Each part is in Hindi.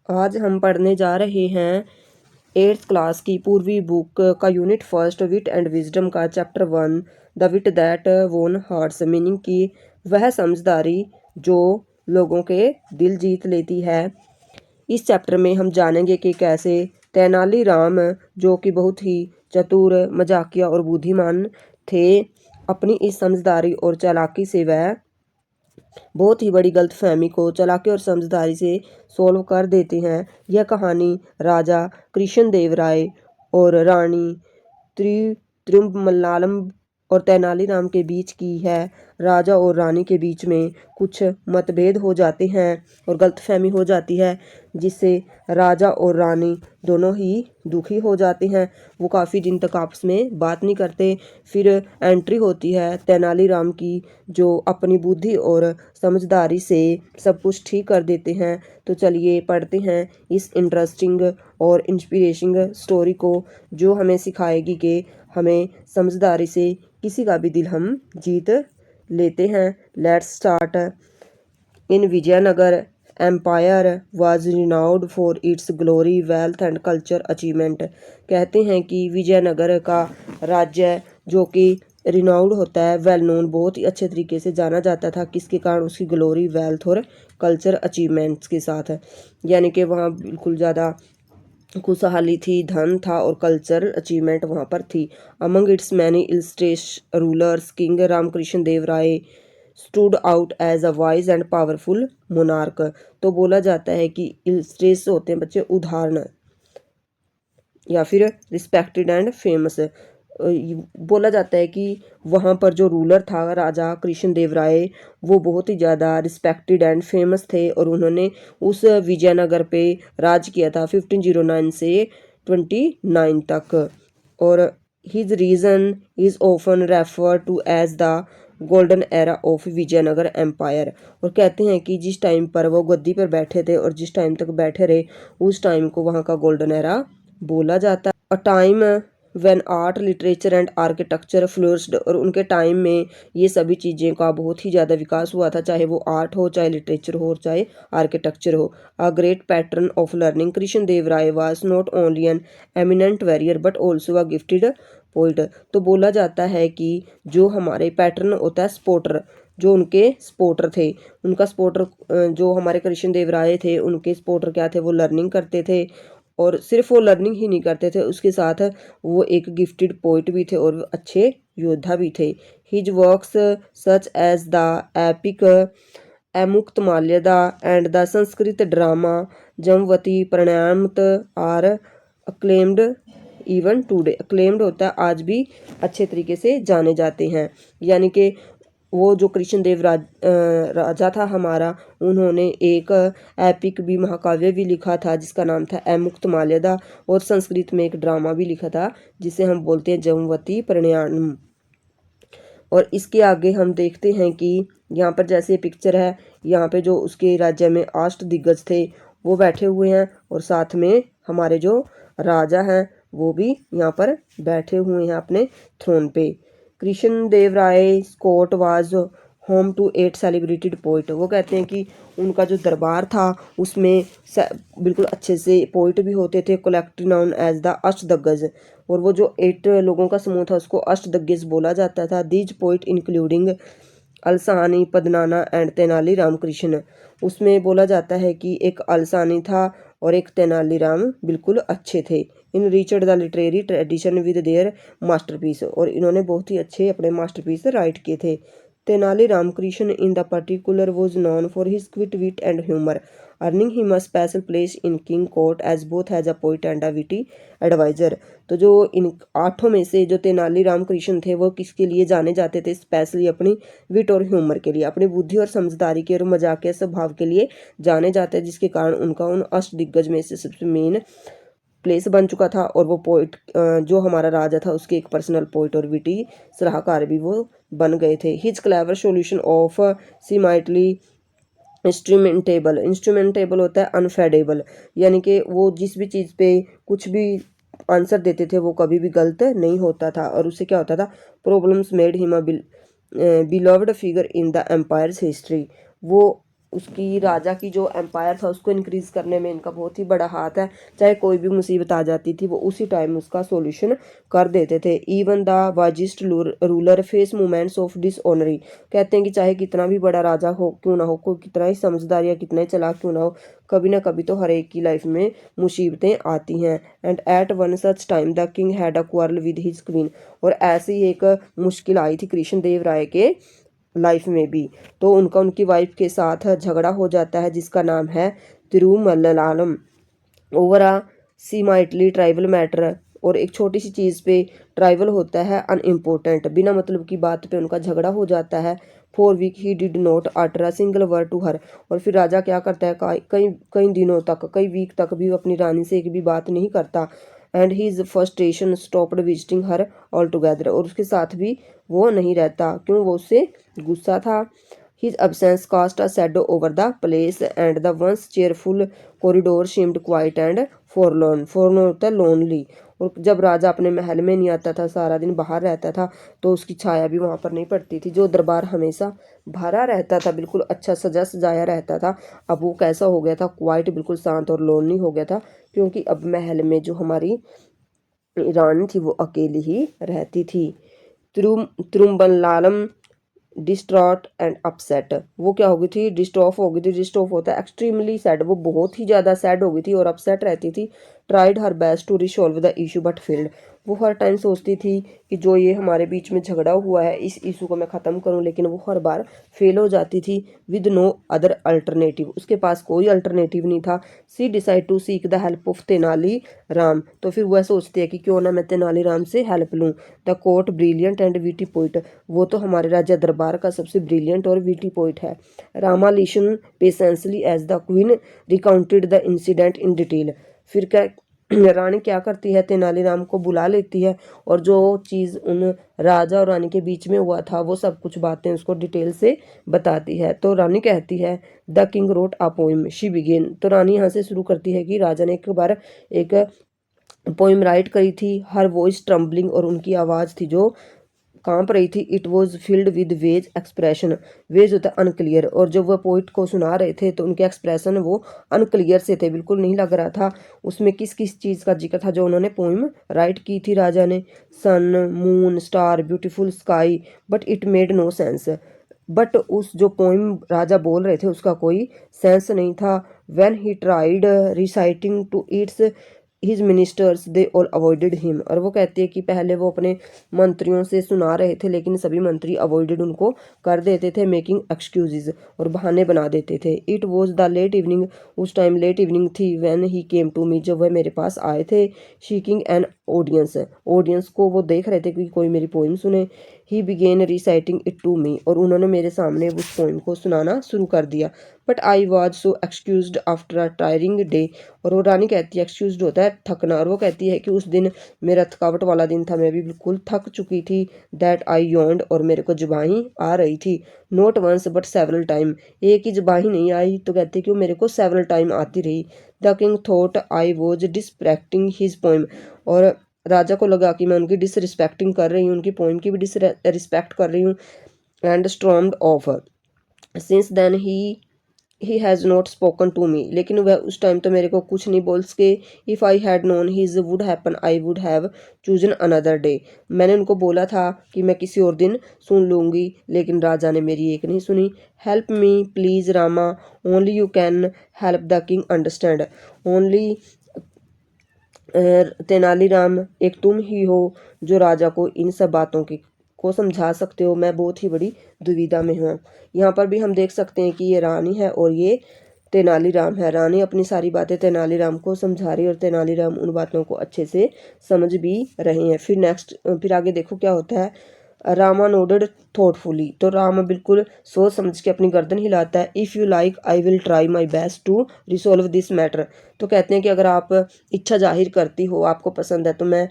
आज हम पढ़ने जा रहे हैं 8th क्लास की पूर्वी बुक का unit first wit and wisdom का chapter 1 the wit that won hearts, meaning की वह समझदारी जो लोगों के दिल जीत लेती है। इस चैप्टर में हम जानेंगे कि कैसे तेनालीराम, जो कि बहुत ही चतुर, मजाकिया और बुद्धिमान थे, अपनी इस समझदारी और चालाकी से वह बहुत ही बड़ी गलतफहमी को चालाकी और समझदारी से सॉल्व कर देते हैं। यह कहानी राजा कृष्णदेव राय और रानी तिरुमल्लाम और तेनालीराम के बीच की है। राजा और रानी के बीच में कुछ मतभेद हो जाते हैं और गलतफहमी हो जाती है, जिससे राजा और रानी दोनों ही दुखी हो जाते हैं। वो काफ़ी दिन तक आपस में बात नहीं करते। फिर एंट्री होती है तेनालीराम की, जो अपनी बुद्धि और समझदारी से सब कुछ ठीक कर देते हैं। तो चलिए पढ़ते हैं इस इंटरेस्टिंग और इंस्पिरेशंग स्टोरी को, जो हमें सिखाएगी कि हमें समझदारी से किसी का भी दिल हम जीत लेते हैं। Let's start. In Vijayanagar empire was renowned for its glory, wealth and culture achievement. कहते हैं कि विजयनगर का राज्य, जो कि रिनाउड होता है, वेल नोन, बहुत ही अच्छे तरीके से जाना जाता था। किसके कारण? उसकी ग्लोरी, वेल्थ और कल्चर अचीवमेंट्स के साथ। यानी कि वहाँ बिल्कुल ज़्यादा खुशहाली थी, धन था और कल्चर अचीवमेंट वहाँ पर थी। Among its many illustrate rulers, king Ramakrishna Dev Raya stood out as a wise and powerful monarch. तो बोला जाता है कि इल्स्ट्रेट्स होते हैं बच्चे उदाहरण या फिर रिस्पेक्टेड एंड फेमस। बोला जाता है कि वहाँ पर जो रूलर था राजा कृष्णदेव राय, वो बहुत ही ज़्यादा रिस्पेक्टेड एंड फेमस थे और उन्होंने उस विजयनगर पे राज किया था 1509 से 29 तक। और his region is often refer to as the golden era of Vijayanagar empire. और कहते हैं कि जिस टाइम पर वो गद्दी पर बैठे थे और जिस टाइम तक बैठे रहे, उस टाइम को वहाँ का गोल्डन एरा बोला जाता है। A time when art, literature and architecture flourished. और उनके टाइम में ये सभी चीज़ें का बहुत ही ज़्यादा विकास हुआ था, चाहे वो आर्ट हो, चाहे लिटरेचर हो, चाहे आर्किटेक्चर हो। A great pattern of learning, Krishnadeva Raya was not only an eminent warrior but also a gifted poet. तो बोला जाता है कि जो हमारे पैटर्न होता है, स्पोर्टर, जो उनके स्पोर्टर थे, उनका स्पोर्टर जो हमारे कृष्णदेव राय थे, उनके स्पोर्टर क्या थे? वो लर्निंग करते थे। और सिर्फ वो लर्निंग ही नहीं करते थे, उसके साथ वो एक गिफ्टेड पोइट भी थे और अच्छे योद्धा भी थे। His works such as the epic Amuktamalyada and the Sanskrit drama Jambavati प्रणयामत are acclaimed even today. Acclaimed होता है आज भी अच्छे तरीके से जाने जाते हैं। यानी कि वो जो कृष्णदेव राजा था हमारा, उन्होंने एक एपिक भी, महाकाव्य भी लिखा था जिसका नाम था एमुक्तमाल्यदा, और संस्कृत में एक ड्रामा भी लिखा था जिसे हम बोलते हैं जमवती प्रणयाम। और इसके आगे हम देखते हैं कि यहाँ पर जैसे पिक्चर है, यहाँ पे जो उसके राज्य में अष्ट दिग्गज थे वो बैठे हुए हैं और साथ में हमारे जो राजा हैं वो भी यहाँ पर बैठे हुए हैं अपने थ्रोन पे। Krishnadeva Raya court was home to 8 celebrated poet. वो कहते हैं कि उनका जो दरबार था उसमें बिल्कुल अच्छे से पोइट भी होते थे, कलेक्टिव नाउन एज द अष्टदिग्गज। और वो जो 8 लोगों का समूह था उसको अष्टदिग्गज बोला जाता था। These poet including Allasani, Peddana and Tenali Ramakrishna. उसमें बोला जाता है कि एक अलसानी था और एक तेनालीराम बिल्कुल अच्छे थे। Enriched the literary tradition with their masterpiece. और इन्होंने बहुत ही अच्छे अपने मास्टरपीस राइट किए थे। Tenali Ramakrishna in the particular was known for his quick wit and humour, earning him a special place in king court as both has a poet and a witty advisor. तो जो इन 8 में से जो तेनाली रामकृष्ण थे वो किसके लिए जाने जाते थे? स्पेशली अपनी विट और ह्यूमर के लिए, अपनी बुद्धि और समझदारी के और मजाकिया स्वभाव के लिए जाने जाते हैं, जिसके कारण उनका उन अष्ट दिग्गज में से सबसे मेन प्लेस बन चुका था। और वो पोइट जो हमारा राजा था उसके एक पर्सनल पोइट और विटी सलाहकार भी वो बन गए थे। His clever solution of seemingly insurmountable. Insurmountable होता है अनफेडेबल, यानी कि वो जिस भी चीज़ पे कुछ भी आंसर देते थे वो कभी भी गलत नहीं होता था। और उससे क्या होता था? Problems made him a beloved figure in the empire's history. वो उसकी राजा की जो एम्पायर था उसको इंक्रीज़ करने में इनका बहुत ही बड़ा हाथ है। चाहे कोई भी मुसीबत आ जाती थी वो उसी टाइम उसका सॉल्यूशन कर देते थे। Even the wisest ruler face moments of disharmony, कहते हैं कि चाहे कितना भी बड़ा राजा हो क्यों ना हो, कोई कितना ही समझदार या कितना ही चालाक क्यों ना हो, कभी ना कभी तो हर एक की लाइफ में मुसीबतें आती हैं। And at one such time the king had a quarrel with his queen, और ऐसी ही एक मुश्किल आई थी कृष्ण देव राय के लाइफ में भी। तो उनका उनकी वाइफ के साथ झगड़ा हो जाता है जिसका नाम है तिरुमल्लम ओवर अ सीमाइटली ट्राइबल मैटर, और एक छोटी सी चीज़ पे ट्राइबल होता है अनइम्पोर्टेंट, बिना मतलब की बात पे उनका झगड़ा हो जाता है। For week he did not utter a single word to her, और फिर राजा क्या करता है कई कई दिनों तक, कई वीक तक भी अपनी रानी से एक भी बात नहीं करता। And his frustration stopped visiting her all together, और उसके साथ भी वो नहीं रहता, क्यों, वो उससे गुस्सा था। His absence cast a shadow over the place and the once cheerful corridor seemed quiet and forlorn। forlorn होता है lonely, और जब राजा अपने महल में नहीं आता था, सारा दिन बाहर रहता था, तो उसकी छाया भी वहाँ पर नहीं पड़ती थी। जो दरबार हमेशा भरा रहता था, बिल्कुल अच्छा सजा सजाया रहता था, अब वो कैसा हो गया था, क्वाइट, बिल्कुल शांत और लोनली हो गया था, क्योंकि अब महल में जो हमारी रानी थी वो अकेली ही रहती थी। तिरुमल्लालम डिस्ट्रॉट एंड अपसेट, वो क्या हो गई थी, डिस्टॉफ हो गई थी। डिस्टॉफ होता है एक्सट्रीमली सैड, वो बहुत ही ज़्यादा सैड हो गई थी और अपसेट रहती थी। Tried her best to resolve the issue but failed, वो हर टाइम सोचती थी कि जो ये हमारे बीच में झगड़ा हुआ है इस इशू को मैं ख़त्म करूं, लेकिन वो हर बार फेल हो जाती थी। विद नो अदर अल्टरनेटिव, उसके पास कोई अल्टरनेटिव नहीं था। She decide to seek the help of Tenali Ram, तो फिर वह सोचती है कि क्यों ना मैं तेनाली राम से हेल्प लूँ। The court brilliant and VT poet, वो तो हमारे राजा दरबार का सबसे ब्रिलियंट और वीटी पोइट है। Rama listen patiently as the queen recounted the incident in detail, फिर क्या रानी क्या करती है, तेनालीराम को बुला लेती है और जो चीज़ उन राजा और रानी के बीच में हुआ था वो सब कुछ बातें उसको डिटेल से बताती है। तो रानी कहती है the king wrote a poem she began, तो रानी यहाँ से शुरू करती है कि राजा ने एक बार एक पोइम राइट करी थी। हर वॉइस ट्रम्बलिंग, और उनकी आवाज़ थी जो कांप रही थी। It was filled with vague expression, vague होता है अनक्लियर, और जब वह पोइट को सुना रहे थे तो उनके एक्सप्रेशन वो अनक्लियर से थे, बिल्कुल नहीं लग रहा था उसमें किस किस चीज़ का जिक्र था जो उन्होंने पोइम राइट की थी राजा ने। Sun, moon, star, beautiful sky, but it made no sense, but उस जो पोइम राजा बोल रहे थे उसका कोई सेंस नहीं था। When he tried reciting to its his ministers they all avoided him, और वो कहती है कि पहले वो अपने मंत्रियों से सुना रहे थे लेकिन सभी मंत्री अवॉइडेड उनको कर देते थे, मेकिंग एक्सक्यूजेज, और बहाने बना देते थे। It was the late evening, उस टाइम लेट इवनिंग थी। When he came to me, जब वह मेरे पास आए थे। शीकिंग एन ऑडियंस, ऑडियंस को वो देख रहे थे कि कोई मेरी पोइम सुने। He began reciting it to me, और उन्होंने मेरे सामने उस पोइम को सुनाना शुरू कर दिया। But I was so excused after a tiring day, और वो रानी कहती है एक्सक्यूज्ड होता है थकना, और वो कहती है कि उस दिन मेरा थकावट वाला दिन था, मैं भी बिल्कुल थक चुकी थी। दैट आई योन्ड, और मेरे को जुबाही आ रही थी। Not once but several time, एक ही जुबाही नहीं आई, तो कहती कि वो मेरे को सेवरल टाइम आती रही। The king thought I was disrespecting his poem, और राजा को लगा कि मैं उनकी डिसरिस्पेक्टिंग कर रही हूँ, उनकी पोइम की भी डिसरिस्पेक्ट कर रही हूँ। And stormed off, since then he has not spoken to me, लेकिन वह उस टाइम तो मेरे को कुछ नहीं बोल सके। If I had known his would happen I would have chosen another day, मैंने उनको बोला था कि मैं किसी और दिन सुन लूँगी, लेकिन राजा ने मेरी एक नहीं सुनी। Help me please Rama, only you can help the king understand, only Tenaliram, एक तुम ही हो जो राजा को इन सब बातों की को समझा सकते हो, मैं बहुत ही बड़ी दुविधा में हूँ। यहाँ पर भी हम देख सकते हैं कि ये रानी है और ये तेनालीराम है। रानी अपनी सारी बातें तेनालीराम को समझा रही है और तेनालीराम उन बातों को अच्छे से समझ भी रहे हैं। फिर आगे देखो क्या होता है। रामा नोडेड थॉटफुली, तो रामा बिल्कुल सोच समझ के अपनी गर्दन हिलाता है। If you like I will try my best to resolve this matter, तो कहते हैं कि अगर आप इच्छा जाहिर करती हो, आपको पसंद है, तो मैं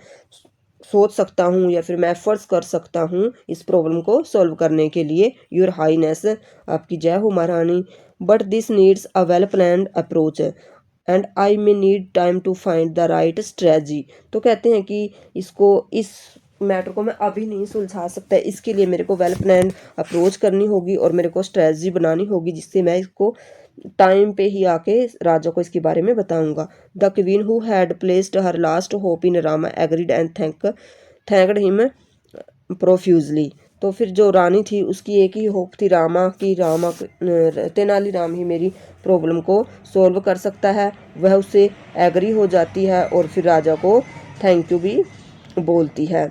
सोच सकता हूँ या फिर मैं एफर्ट्स कर सकता हूँ इस प्रॉब्लम को सॉल्व करने के लिए। योर हाईनेस, आपकी जय हो महारानी। But this needs a well planned approach and I may need time to find the right strategy, तो कहते हैं कि इसको इस मैटर को मैं अभी नहीं सुलझा सकता, इसके लिए मेरे को वेल प्लान्ड अप्रोच करनी होगी और मेरे को स्ट्रेटजी बनानी होगी, जिससे मैं इसको टाइम पे ही आके राजा को इसके बारे में बताऊंगा। The queen who had placed her last hope in Rama agreed and thanked him profusely. तो फिर जो रानी थी उसकी एक ही होप थी रामा की, तेनालीराम ही मेरी प्रॉब्लम को सॉल्व कर सकता है। वह उससे एग्री हो जाती है और फिर राजा को थैंक यू भी बोलती है।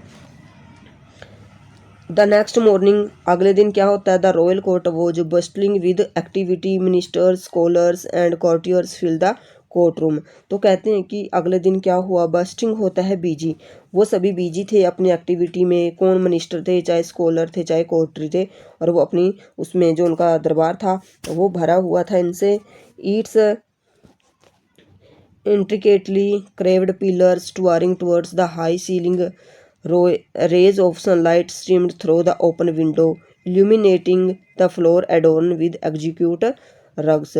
द नेक्स्ट मॉर्निंग, अगले दिन क्या होता है, the royal court was bustling with activity, ministers, scholars and courtiers fill the court room. तो कहते हैं कि अगले दिन क्या हुआ, बस्टिंग होता है बिजी, वो सभी बिजी थे अपनी एक्टिविटी में। कौन मिनिस्टर थे, चाहे स्कॉलर थे, चाहे कोर्टरी थे, और वो अपनी उसमें जो उनका दरबार था वो भरा हुआ था इनसे। Yeats intricately carved pillars towering towards the high ceiling. Rays of sunlight streamed through the open window, illuminating the floor adorned with exquisite rugs.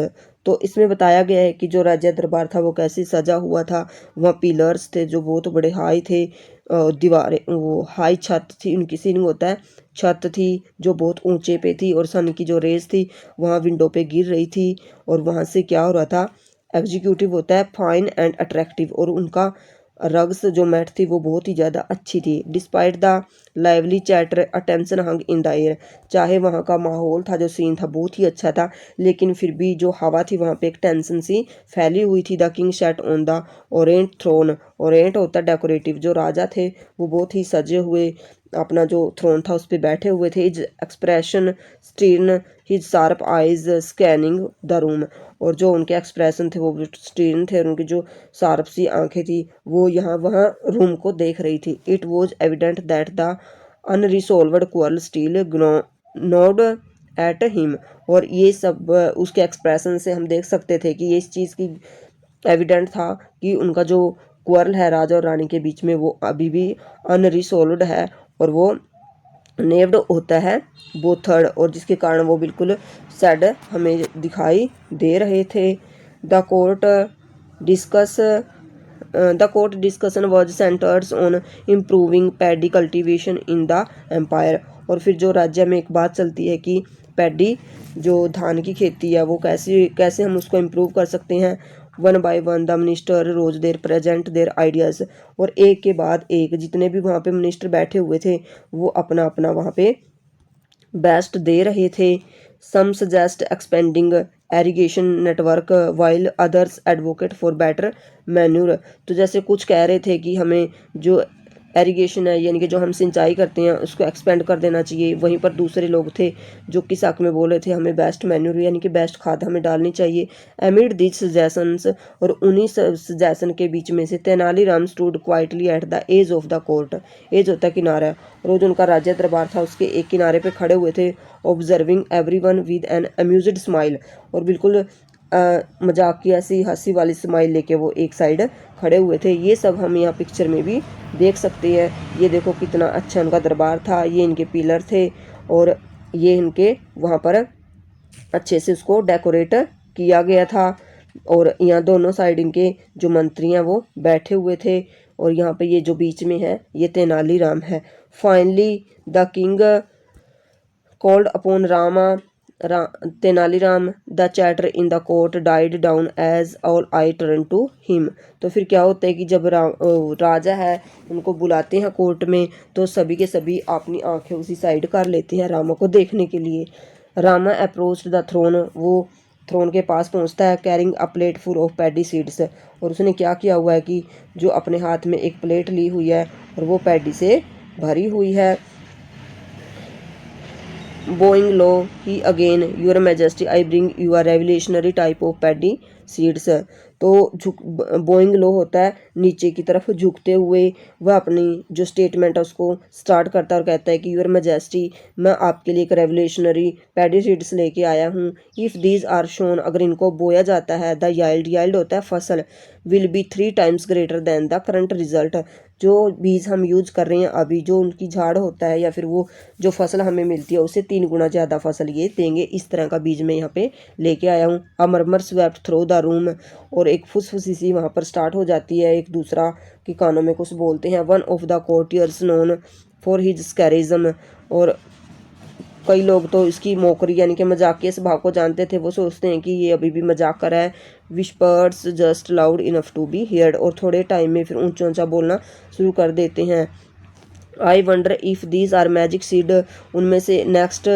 तो इसमें बताया गया है कि जो राज्य दरबार था वो कैसे सजा हुआ था। वहाँ पिलर्स थे जो बहुत बड़े हाई थे, दीवारें, वो हाई छत थी, उनकी सीलिंग होता है, छत थी जो बहुत ऊंचे पे थी, और सन की जो रेज थी वहाँ विंडो पे गिर रही थी। और वहाँ से क्या हो रहा था, एग्जीक्यूटिव होता है फाइन एंड अट्रैक्टिव, और उनका रग्स जो मैट थी वो बहुत ही ज़्यादा अच्छी थी। Despite the lively chatter attention hung in the air, चाहे वहाँ का माहौल था, जो सीन था बहुत ही अच्छा था, लेकिन फिर भी जो हवा थी वहाँ पे एक टेंशन सी फैली हुई थी। The king sat on the ornate throne, ornate होता है डेकोरेटिव, जो राजा थे वो बहुत ही सजे हुए अपना जो थ्रोन था उस पर बैठे हुए थे। His expression stern, his sharp eyes scanning the room, और जो उनके एक्सप्रेशन थे वो स्टीर्न थे, और उनकी जो शार्प सी आंखें थी वो यहाँ वहाँ रूम को देख रही थी। It was evident that the unresolved quarrel still gnawed at him, और ये सब उसके एक्सप्रेशन से हम देख सकते थे कि ये इस चीज़ की एविडेंट था कि उनका जो क्वारल है राजा और रानी के बीच में वो अभी भी अनरिसोल्वड है, और वो नेव्ड होता है बोथर्ड, और जिसके कारण वो बिल्कुल सैड हमें दिखाई दे रहे थे। The court discuss the court discussion was centers on improving paddy cultivation in the empire, और फिर जो राज्य में एक बात चलती है कि पैडी जो धान की खेती है वो कैसे कैसे हम उसको इम्प्रूव कर सकते हैं। One by one the minister rose there present their ideas, और एक के बाद एक जितने भी वहाँ पे मिनिस्टर बैठे हुए थे वो अपना अपना वहाँ पे बेस्ट दे रहे थे। Some suggest expanding irrigation network while others advocate for better manure, तो जैसे कुछ कह रहे थे कि हमें जो एरीगेशन है यानी कि जो हम सिंचाई करते हैं उसको एक्सपेंड कर देना चाहिए, वहीं पर दूसरे लोग थे जो किस हक में बोल रहे थे हमें बेस्ट मैन्यूर यानी कि बेस्ट खाद हमें डालनी चाहिए। एमिड दिस सजेशंस, और उन्हीं सजेशन के बीच में से Tenaliram stood quietly at the edge of the court, edge होता है किनारा, और जो उनका राज्य दरबार था उसके एक किनारे पे खड़े हुए थे, observing everyone with an amused smile, और बिल्कुल मजाकिया सी हंसी वाली स्माइल लेके वो एक साइड खड़े हुए थे। ये सब हम यहाँ पिक्चर में भी देख सकते हैं। ये देखो कितना अच्छा उनका दरबार था, ये इनके पिलर थे, और ये इनके वहाँ पर अच्छे से उसको डेकोरेट किया गया था, और यहाँ दोनों साइड इनके जो मंत्री हैं वो बैठे हुए थे, और यहाँ पे ये जो बीच में है ये तेनालीराम है। Finally the king called upon Rama Tenaliram, the chatter in the court died down as all eye turn to him. तो फिर क्या होता है कि जब राजा है उनको बुलाते हैं कोर्ट में, तो सभी के सभी अपनी आंखें उसी साइड कर लेते हैं रामा को देखने के लिए। रामा अप्रोच्ड द थ्रोन, वो थ्रोन के पास पहुंचता है, carrying a plate full of paddy seeds, और उसने क्या किया हुआ है कि जो अपने हाथ में एक प्लेट ली हुई है और वो पैडी से भरी हुई है। Bowing low he again, your majesty I bring you are revolutionary type of paddy seeds. तो झुक बोइंग लो होता है नीचे की तरफ झुकते हुए, वह अपनी जो स्टेटमेंट है उसको स्टार्ट करता है और कहता है कि योर मैजेस्टी, मैं आपके लिए एक रेवल्यूशनरी पैडी सीड्स लेके आया हूँ। इफ़ दीज आर शोन, अगर इनको बोया जाता है, द याइल्ड होता है फसल, will be 3 times greater than the current result, जो बीज हम यूज कर रहे हैं अभी, जो उनकी झाड़ होता है या फिर वो जो फसल हमें मिलती है उससे 3 गुना ज़्यादा फसल ये देंगे। इस तरह का बीज मैं यहाँ पे लेके आया हूँ। अमरमर स्वेप्ट थ्रू द रूम, और और एक फुसफुसी सी वहाँ पर स्टार्ट हो जाती है, एक दूसरा के कानों में कुछ बोलते हैं। One of the courtiers known for his scepticism, और कई लोग तो इसकी मोकरी यानी कि मजाकिया स्वभाव को जानते थे, वो सोचते हैं कि ये अभी भी मजाक कर रहा है। Whispers just loud enough to be heard, और थोड़े टाइम में फिर ऊंचा ऊंचा बोलना शुरू कर देते हैं। I wonder if these are magic seed, उनमें से next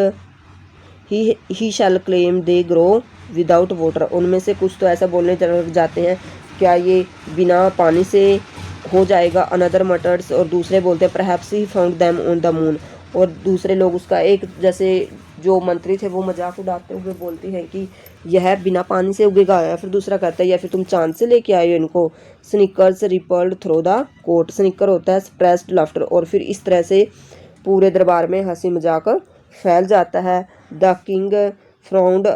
he shall claim they grow without water, उनमें से कुछ तो ऐसा बोलने लग जाते हैं क्या ये बिना पानी से हो जाएगा। अनदर मटर्स, और दूसरे बोलते हैं perhaps he found them on the moon, और दूसरे लोग उसका एक जैसे जो मंत्री थे वो मजाक उड़ाते हुए बोलते हैं कि यह बिना पानी से उगेगा, या फिर दूसरा कहता है या फिर तुम चांद से लेके आए हो इनको। Snickers rippled through the court, snicker होता है स्प्रेस्ड लाफ्टर, और फिर इस तरह से पूरे दरबार में हंसी मजाक फैल जाता है। The king frowned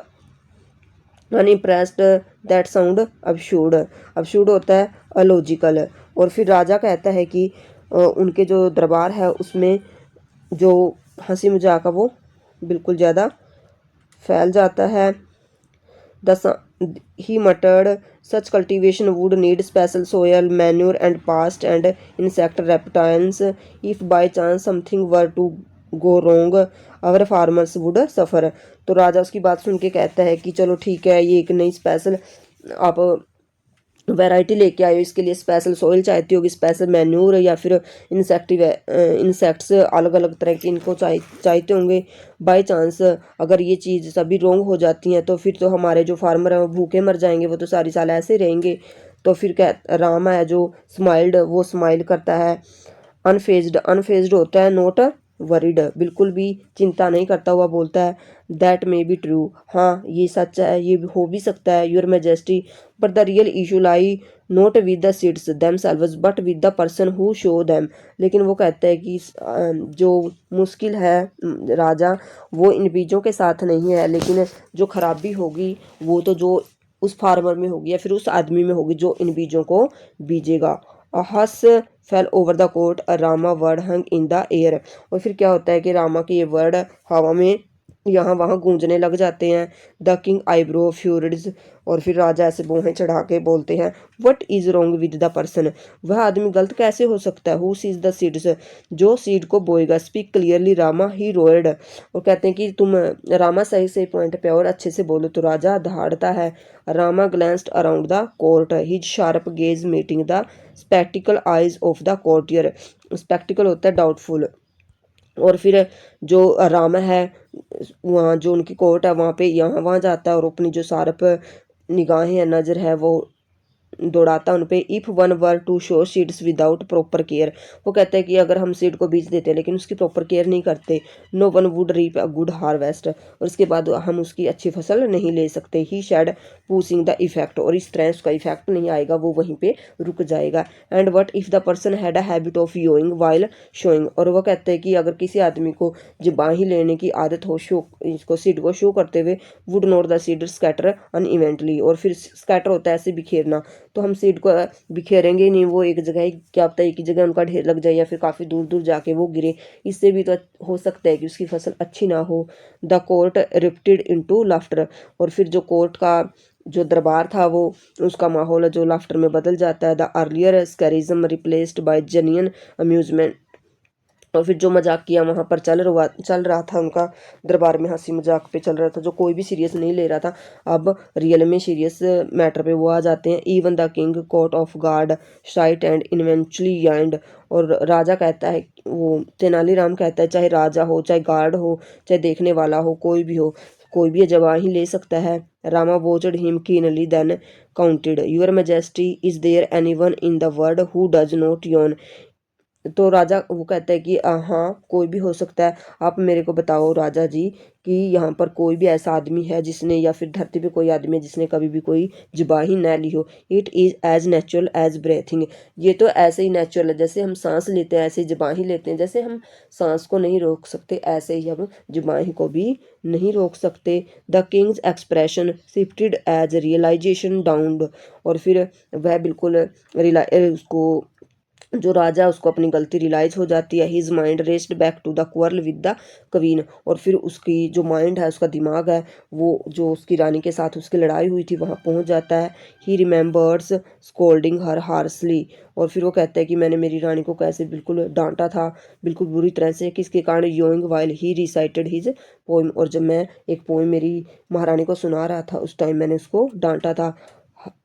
unimpressed that sound absurd, absurd होता है अलॉजिकल, और फिर राजा कहता है कि उनके जो दरबार है उसमें जो हंसी मजाक है वो बिल्कुल ज़्यादा फैल जाता है। He muttered such cultivation would need special soil manure and pest and insect reptiles, if by chance something were to go wrong our farmers would suffer. तो राजा उसकी बात सुन के कहता है कि चलो ठीक है, ये एक नई स्पेशल आप वैरायटी लेके आए हो, इसके लिए स्पेशल सोइल चाहती होगी, स्पेशल मैन्यूर, या फिर इंसेक्ट्स अलग अलग तरह के इनको चाहते होंगे। बाय चांस अगर ये चीज़ सभी रोंग हो जाती हैं तो फिर तो हमारे जो फार्मर हैं वो भूखे मर जाएंगे, वो तो सारी साल ऐसे ही रहेंगे। तो फिर राम है जो स्माइल्ड, वो स्माइल करता है। अनफेज्ड, अनफेज्ड होता है नोट वरीड, बिल्कुल भी चिंता नहीं करता हुआ बोलता है दैट मे बी ट्रू, हाँ ये सच है, ये हो भी सकता है your majesty, but the real issue lie note with the seeds themselves but with the person who show them. लेकिन वो कहता है कि जो मुश्किल है राजा, वो इन बीजों के साथ नहीं है, लेकिन जो खराबी होगी वो तो जो उस फार्मर में होगी या फिर उस आदमी में होगी जो इन बीजों को बीजेगा। Hush fell over the court, a Rama word hung in the air, और फिर क्या होता है कि रामा के ये वर्ड हवा में यहाँ वहाँ गूंजने लग जाते हैं। द किंग आईब्रो फ्यूरिड्स, और फिर राजा ऐसे बोहें चढ़ा के बोलते हैं what is wrong with the person, वह आदमी गलत कैसे हो सकता है। हु सीज द सीड्स, जो सीड को बोएगा। स्पीक क्लियरली रामा ही रोयड, और कहते हैं कि तुम रामा सही सही पॉइंट पे और अच्छे से बोलो। तो राजा दहाड़ता है। Rama glanced around the court, his sharp gaze meeting the sceptical eyes of the courtier, sceptical होता है डाउटफुल, और फिर जो रामा है वहाँ जो उनकी कोर्ट है वहाँ पे यहाँ वहाँ जाता है और अपनी जो शार्प निगाहें है, नज़र है, वो दौड़ाता उन पे। If one were to sow seeds without proper care, वो कहता है कि अगर हम सीड को बीज देते हैं लेकिन उसकी प्रॉपर केयर नहीं करते, no one would reap a good harvest, और इसके बाद हम उसकी अच्छी फसल नहीं ले सकते। ही शेड पूसिंग द इफेक्ट, और इस तरह उसका इफेक्ट नहीं आएगा, वो वहीं पे रुक जाएगा। And what if the person had a habit of yawing while showing, और वो कहते हैं कि अगर किसी आदमी को जबाही लेने की आदत हो शो इसको सीड को शो करते हुए, would not the seed scatter unevenly, और फिर स्कैटर होता है ऐसे बिखेरना, तो हम सीड को बिखेरेंगे ही नहीं, वो एक जगह ही, क्या पता एक ही जगह उनका ढेर लग जाए या फिर काफ़ी दूर दूर जाके वो गिरे, इससे भी तो हो सकता है कि उसकी फसल अच्छी ना हो। द कोर्ट रिप्टेड इनटू लाफ्टर, और फिर जो कोर्ट का जो दरबार था वो उसका माहौल जो लाफ्टर में बदल जाता है। The earlier scepticism replaced by genuine amusement, और फिर जो मजाकिया वहाँ पर चल रहा था उनका दरबार में, हंसी मजाक पे चल रहा था, जो कोई भी सीरियस नहीं ले रहा था, अब रियल में सीरियस मैटर पे वो आ जाते हैं। Even the king caught off guard sighed and eventually yawned, और राजा कहता है, वो तेनालीराम कहता है चाहे राजा हो, चाहे गार्ड हो, चाहे देखने वाला हो, कोई भी हो, कोई भी जवाही ले सकता है। Rama watched him keenly then countered your majesty is there anyone in the world who does not yawn, तो राजा वो कहता है कि हाँ कोई भी हो सकता है, आप मेरे को बताओ राजा जी कि यहाँ पर कोई भी ऐसा आदमी है जिसने, या फिर धरती पे कोई आदमी है जिसने कभी भी कोई जुबाही न ली हो। It is as natural as breathing, ये तो ऐसे ही नेचुरल है, जैसे हम सांस लेते हैं ऐसे ही जुबाही लेते हैं, जैसे हम सांस को नहीं रोक सकते ऐसे ही हम जुबाही को भी नहीं रोक सकते। The king's expression shifted as realisation down, और फिर वह बिल्कुल उसको जो राजा है उसको अपनी गलती रियलाइज हो जाती है। His mind raced back to the quarrel with the queen, और फिर उसकी जो माइंड है, उसका दिमाग है, वो जो उसकी रानी के साथ उसकी लड़ाई हुई थी वहाँ पहुँच जाता है। ही रिमेंबर्स स्कोल्डिंग हर हार्सली, और फिर वो कहता है कि मैंने मेरी रानी को कैसे बिल्कुल डांटा था, बिल्कुल बुरी तरह से, किसके कारण, yawing while he recited his poem, और जब मैं एक पोइम मेरी महारानी को सुना रहा था उस टाइम मैंने उसको डांटा था।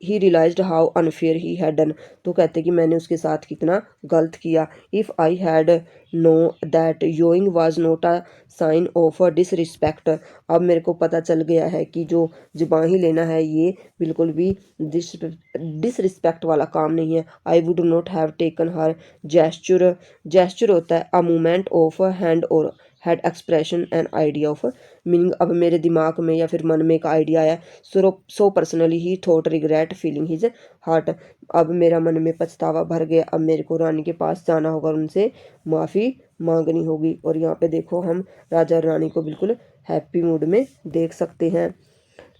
He realised how unfair he had done, तो कहते कि मैंने उसके साथ कितना गलत किया। If I had know that yawning was not a sign of disrespect, अब मेरे को पता चल गया है कि जो जुबान ही लेना है ये बिल्कुल भी डिसरिस्पेक्ट वाला काम नहीं है। I would not have taken her gesture, gesture होता है अ मूवमेंट ऑफ हैंड और had expression and idea of meaning. अब मेरे दिमाग में या फिर मन में एक आइडिया आया, सो पर्सनली ही thought regret feeling his heart, अब मेरा मन में पछतावा भर गया, अब मेरे को रानी के पास जाना होगा और उनसे माफ़ी मांगनी होगी। और यहाँ पे देखो हम राजा और रानी को बिल्कुल हैप्पी मूड में देख सकते हैं।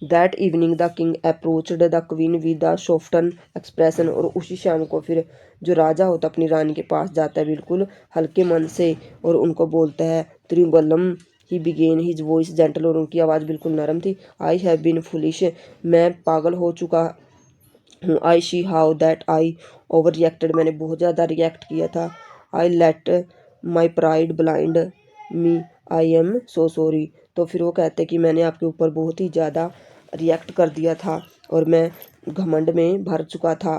That evening the king approached the queen with the soften expression, और उसी शाम को फिर जो राजा होता अपनी रानी के पास जाता है बिल्कुल हल्के मन से और उनको बोलता है त्रिबलम, he began his voice gentle, और उनकी आवाज़ बिल्कुल नरम थी। आई हैव बीन फुलिश, मैं पागल हो चुका हूँ। I see how that I overreacted, मैंने बहुत ज़्यादा रिएक्ट किया था। I let my pride blind me, I am so sorry, तो फिर वो कहते कि मैंने आपके ऊपर बहुत ही ज़्यादा रिएक्ट कर दिया था और मैं घमंड में भर चुका था,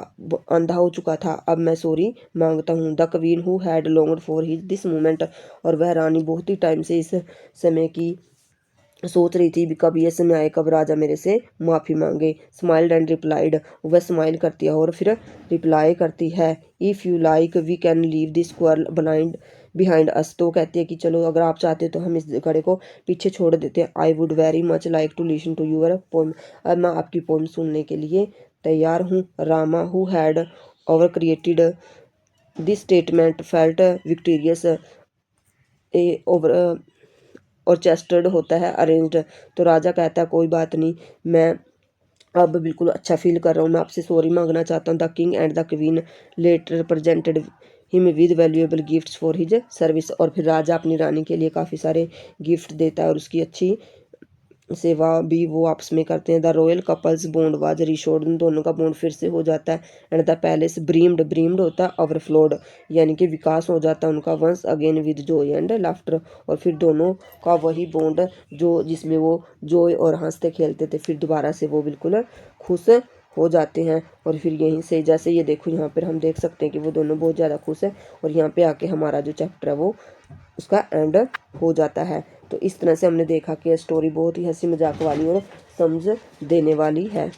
अंधा हो चुका था, अब मैं सॉरी मांगता हूँ। The queen who had longed for his this moment, और वह रानी बहुत ही टाइम से इस समय की सोच रही थी कब ये समय आए कब राजा मेरे से माफ़ी मांगे। स्माइल्ड एंड रिप्लाइड, वह स्माइल करती है और फिर रिप्लाई करती है, if you like we can leave this square blind behind us, तो कहती है कि चलो अगर आप चाहते तो हम इस घड़े को पीछे छोड़ देते हैं। I would very much like to listen to your poem, अब मैं आपकी पोएम सुनने के लिए तैयार हूँ। Rama who had over created this statement felt victorious over और चेस्टर्ड होता है अरेंज्ड, तो राजा कहता है कोई बात नहीं, मैं अब बिल्कुल अच्छा फील कर रहा हूँ, मैं आपसे सॉरी मांगना चाहता हूँ। The king and the queen later presented him with valuable gifts for his service, और फिर राजा अपनी रानी के लिए काफ़ी सारे गिफ्ट देता है और उसकी अच्छी सेवा भी वो आपस में करते हैं। The royal couple's bond was reassured, उन दोनों का बॉन्ड फिर से हो जाता है। And the palace brimmed, brimmed होता है ओवरफ्लोड, यानी कि विकास हो जाता है उनका once again with joy and laughter, और फिर दोनों का वही बॉन्ड जो जिसमें वो जॉय और हंसते खेलते थे फिर दोबारा से वो बिल्कुल खुश हो जाते हैं। और फिर यहीं से जैसे ये देखो यहाँ पर हम देख सकते हैं कि वो दोनों बहुत ज़्यादा खुश हैं, और यहाँ पे आके हमारा जो चैप्टर है वो उसका एंड हो जाता है। तो इस तरह से हमने देखा कि स्टोरी बहुत ही हंसी मजाक वाली और समझ देने वाली है।